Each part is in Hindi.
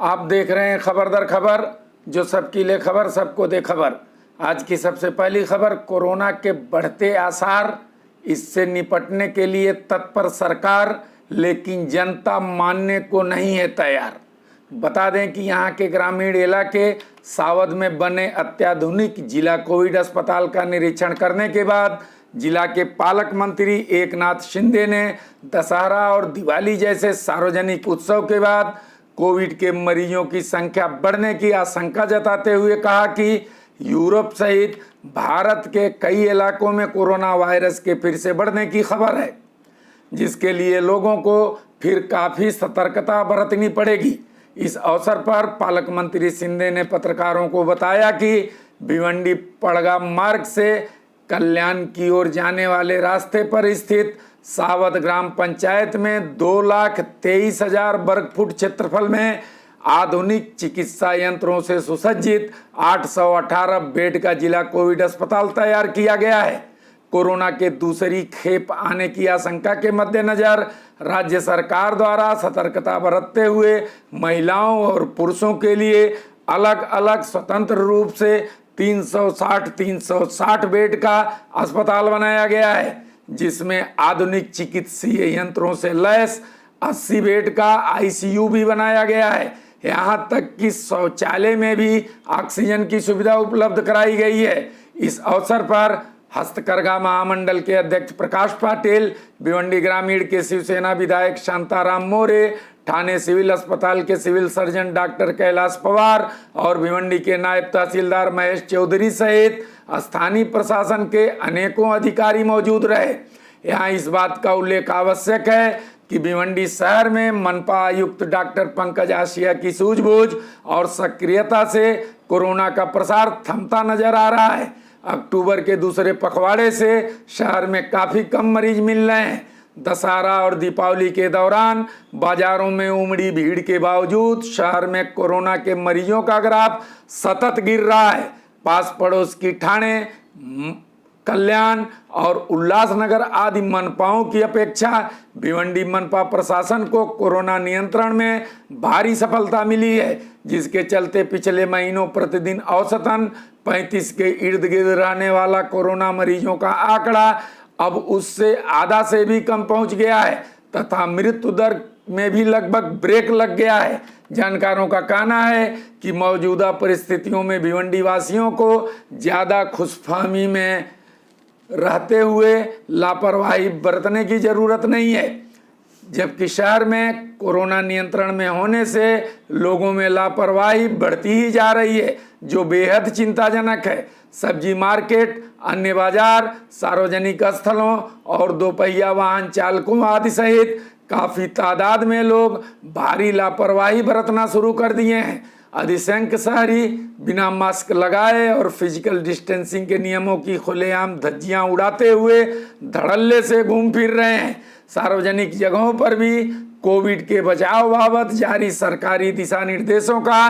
आप देख रहे हैं खबर दर खबर, जो सबकी ले खबर सबको दे खबर। आज की सबसे पहली खबर, कोरोना के बढ़ते आसार, इससे निपटने के लिए तत्पर सरकार, लेकिन जनता मानने को नहीं है तैयार। बता दें कि यहाँ के ग्रामीण इलाके सावध में बने अत्याधुनिक जिला कोविड अस्पताल का निरीक्षण करने के बाद जिला के पालक मंत्री एकनाथ शिंदे ने दशहरा और दिवाली जैसे सार्वजनिक उत्सव के बाद कोविड के मरीजों की संख्या बढ़ने की आशंका जताते हुए कहा कि यूरोप सहित भारत के कई इलाकों में कोरोना वायरस के फिर से बढ़ने की खबर है, जिसके लिए लोगों को फिर काफ़ी सतर्कता बरतनी पड़ेगी। इस अवसर पर पालक मंत्री शिंदे ने पत्रकारों को बताया कि भिवंडी पड़गा मार्ग से कल्याण की ओर जाने वाले रास्ते पर स्थित सावध ग्राम पंचायत में 2,23,000 वर्ग फुट क्षेत्रफल में आधुनिक चिकित्सा यंत्रों से सुसज्जित 818 बेड का जिला कोविड अस्पताल तैयार किया गया है। कोरोना के दूसरी खेप आने की आशंका के मद्देनजर राज्य सरकार द्वारा सतर्कता बरतते हुए महिलाओं और पुरुषों के लिए अलग अलग स्वतंत्र रूप से 360 बेड का अस्पताल बनाया गया है, जिसमें आधुनिक चिकित्सीय यंत्रों से लैस 80 बेड का आईसीयू भी बनाया गया है। यहाँ तक कि शौचालय में भी ऑक्सीजन की सुविधा उपलब्ध कराई गई है। इस अवसर पर हस्तकरघा महामंडल के अध्यक्ष प्रकाश पाटिल, भिवंडी ग्रामीण के शिवसेना विधायक शांताराम मोरे, ठाणे सिविल अस्पताल के civil surgeon doctor Kailash Pawar और भिवंडी के नायब तहसीलदार महेश चौधरी सहित स्थानीय प्रशासन के अनेकों अधिकारी मौजूद रहे। यहाँ इस बात का उल्लेख आवश्यक है कि भिवंडी शहर में मनपा आयुक्त डॉक्टर पंकज आसिया की सूझबूझ और सक्रियता से कोरोना का प्रसार थमता नजर आ रहा है। अक्टूबर के दूसरे पखवाड़े से शहर में काफ़ी कम मरीज मिल रहे हैं। दशहरा और दीपावली के दौरान बाजारों में उमड़ी भीड़ के बावजूद शहर में कोरोना के मरीजों का ग्राफ सतत गिर रहा है। पास पड़ोस की ठाणे, कल्याण और उल्लासनगर आदि मनपाओं की अपेक्षा भिवंडी मनपा प्रशासन को कोरोना नियंत्रण में भारी सफलता मिली है, जिसके चलते पिछले महीनों प्रतिदिन औसतन 35 के इर्द गिर्द रहने वाला कोरोना मरीजों का आंकड़ा अब उससे आधा से भी कम पहुंच गया है तथा मृत्यु दर में भी लगभग ब्रेक लग गया है। जानकारों का कहना है कि मौजूदा परिस्थितियों में भिवंडी वासियों को ज़्यादा खुशफहमी में रहते हुए लापरवाही बरतने की ज़रूरत नहीं है, जबकि शहर में कोरोना नियंत्रण में होने से लोगों में लापरवाही बढ़ती ही जा रही है, जो बेहद चिंताजनक है। सब्जी मार्केट, अन्य बाजार, सार्वजनिक स्थलों और दोपहिया वाहन चालकों आदि सहित काफ़ी तादाद में लोग भारी लापरवाही बरतना शुरू कर दिए हैं। अधिसंख्य शहरी बिना मास्क लगाए और फिजिकल डिस्टेंसिंग के नियमों की खुलेआम धज्जियां उड़ाते हुए धड़ल्ले से घूम फिर रहे हैं। सार्वजनिक जगहों पर भी कोविड के बचाव बाबत जारी सरकारी दिशा निर्देशों का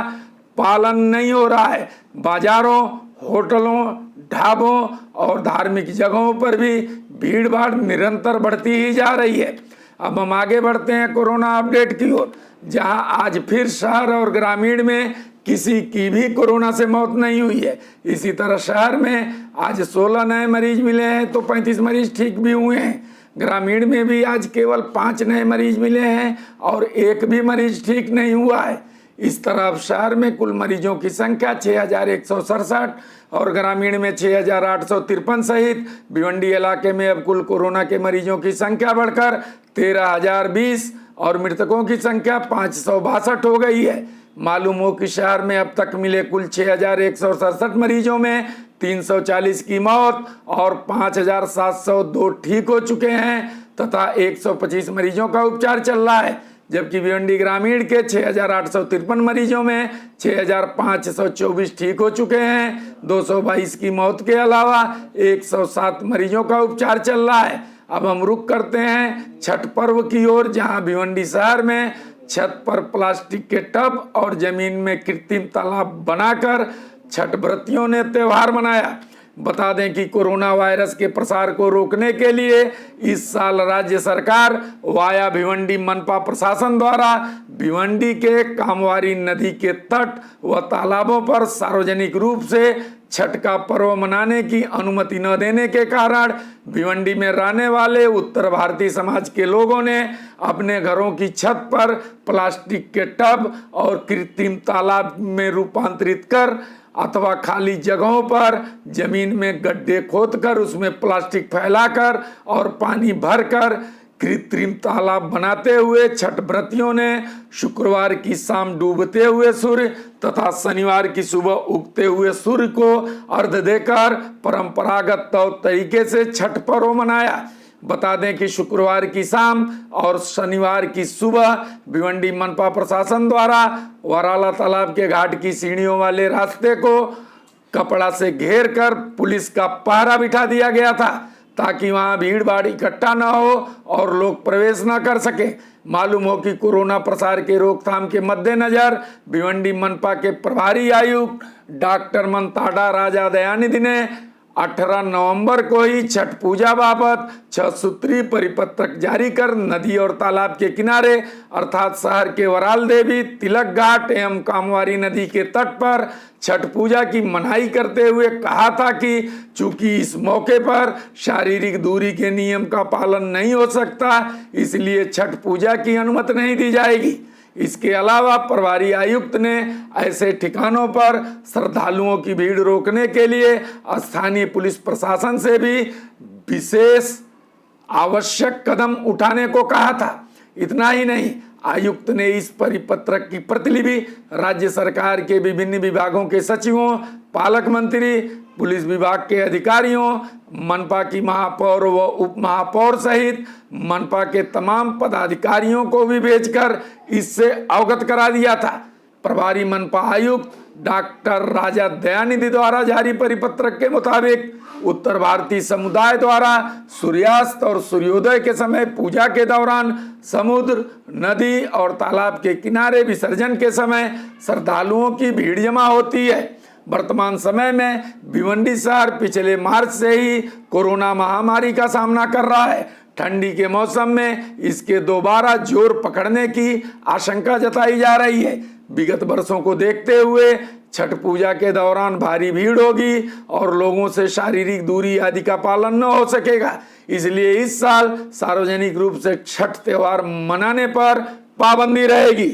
पालन नहीं हो रहा है। बाजारों, होटलों, ढाबों और धार्मिक जगहों पर भी भीड़ भाड़ निरंतर बढ़ती ही जा रही है। अब हम आगे बढ़ते हैं कोरोना अपडेट की ओर, जहां आज फिर शहर और ग्रामीण में किसी की भी कोरोना से मौत नहीं हुई है। इसी तरह शहर में आज 16 नए मरीज मिले हैं तो 35 मरीज ठीक भी हुए हैं। ग्रामीण में भी आज केवल 5 नए मरीज मिले हैं और एक भी मरीज ठीक नहीं हुआ है। इस तरह शहर में कुल मरीजों की संख्या 6,167 और ग्रामीण में 6,853 सहित भिवंडी इलाके में अब कुल कोरोना के मरीजों की संख्या बढ़कर 13,020 और मृतकों की संख्या 562 हो गई है। मालूम हो कि शहर में अब तक मिले कुल 6,167 मरीजों में 340 की मौत और 5,702 ठीक हो चुके हैं तथा 125 मरीजों का उपचार चल रहा है, जबकि भिवंडी ग्रामीण के 6,853 मरीजों में 6,524 ठीक हो चुके हैं। 222 की मौत के अलावा 107 मरीजों का उपचार चल रहा है। अब हम रुख करते हैं छठ पर्व की ओर, जहां भिवंडी शहर में छत पर प्लास्टिक के टब और जमीन में कृत्रिम तालाब बनाकर छठ व्रतियों ने त्यौहार मनाया। बता दें कि कोरोना वायरस के प्रसार को रोकने के लिए इस साल राज्य सरकार वाया भिवंडी मनपा प्रशासन द्वारा भिवंडी के कामवारी नदी के तट व तालाबों पर सार्वजनिक रूप से छठ का पर्व मनाने की अनुमति न देने के कारण भिवंडी में रहने वाले उत्तर भारतीय समाज के लोगों ने अपने घरों की छत पर प्लास्टिक के टब और कृत्रिम तालाब में रूपांतरित कर अथवा खाली जगहों पर जमीन में गड्ढे खोदकर उसमें प्लास्टिक फैलाकर और पानी भरकर कृत्रिम तालाब बनाते हुए छठ व्रतियों ने शुक्रवार की शाम डूबते हुए सूर्य तथा शनिवार की सुबह उगते हुए सूर्य को अर्घ्य देकर परंपरागत तौर तरीके से छठ पर्व मनाया। बता दें कि शुक्रवार की शाम और शनिवार की सुबह भिवंडी मनपा प्रशासन द्वारा वराला तालाब के घाट की सीढ़ियों वाले रास्ते को कपड़ा से घेर कर पुलिस का पहरा बिठा दिया गया था ताकि वहां भीड़ भाड़ इकट्ठा न हो और लोग प्रवेश न कर सके। मालूम हो कि कोरोना प्रसार के रोकथाम के मद्देनजर भिवंडी मनपा के प्रभारी आयुक्त डॉक्टर मनताडा राजा दयानिधि ने 18 नवंबर को ही छठ पूजा बाबत 6 सूत्री परिपत्रक जारी कर नदी और तालाब के किनारे अर्थात शहर के वराल देवी, तिलक घाट एवं कामवारी नदी के तट पर छठ पूजा की मनाही करते हुए कहा था कि चूंकि इस मौके पर शारीरिक दूरी के नियम का पालन नहीं हो सकता, इसलिए छठ पूजा की अनुमति नहीं दी जाएगी। इसके अलावा प्रभारी आयुक्त ने ऐसे ठिकानों पर श्रद्धालुओं की भीड़ रोकने के लिए स्थानीय पुलिस प्रशासन से भी विशेष आवश्यक कदम उठाने को कहा था। इतना ही नहीं, आयुक्त ने इस परिपत्रक की प्रतिलिपि राज्य सरकार के विभिन्न विभागों के सचिवों, पालक मंत्री, पुलिस विभाग के अधिकारियों, मनपा की महापौर व उप महापौर सहित मनपा के तमाम पदाधिकारियों को भी भेजकर इससे अवगत करा दिया था। प्रभारी मनपा आयुक्त डॉक्टर राजा दयानिधि द्वारा जारी परिपत्रक के मुताबिक उत्तर भारतीय समुदाय द्वारा सूर्यास्त और सूर्योदय के समय पूजा के दौरान समुद्र, नदी और तालाब के किनारे विसर्जन के समय श्रद्धालुओं की भीड़ जमा होती है। वर्तमान समय में भिवंडी शहर पिछले मार्च से ही कोरोना महामारी का सामना कर रहा है। ठंडी के मौसम में इसके दोबारा जोर पकड़ने की आशंका जताई जा रही है। विगत वर्षों को देखते हुए छठ पूजा के दौरान भारी भीड़ होगी और लोगों से शारीरिक दूरी आदि का पालन न हो सकेगा। इसलिए इस साल सार्वजनिक रूप से छठ त्योहार मनाने पर पाबंदी रहेगी।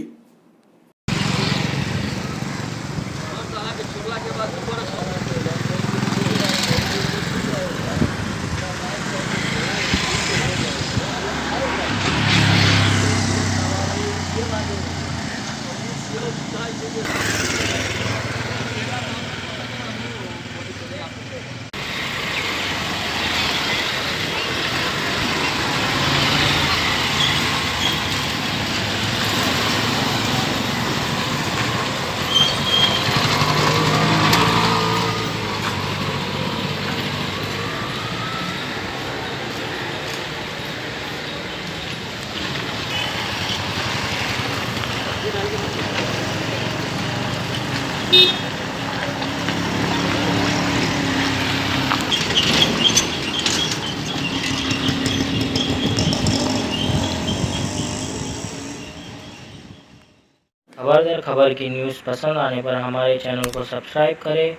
खबर खबर की न्यूज़ पसंद आने पर हमारे चैनल को सब्सक्राइब करें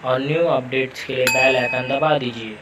और न्यू अपडेट्स के लिए बेल आइकन दबा दीजिए।